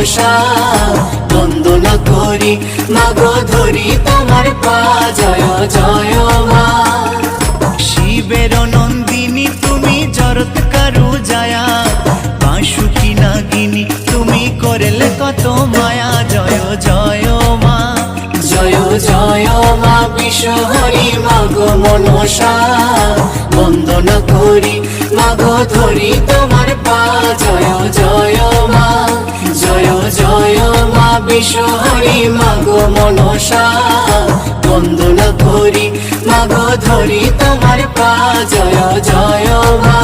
মনসা বন্দনা করি মাগো ধরি তোমার পা জয় জয় মা। শিবের নন্দিনী তুমি জরত কারু জায়া, বাঁশুকি নাগিনী তুমি করলে কত মায়া জয় জয় মা। জয় জয় মা বিশ্বহরি মাগো মনসা বন্দনা করি মাগো ধরি তোমার পা জয় জয় মা। জয় জয় মা বিশ্বহরি মাগো মনসা বন্দনা করি মাগো ধরি তোমার পা জয় জয় মা।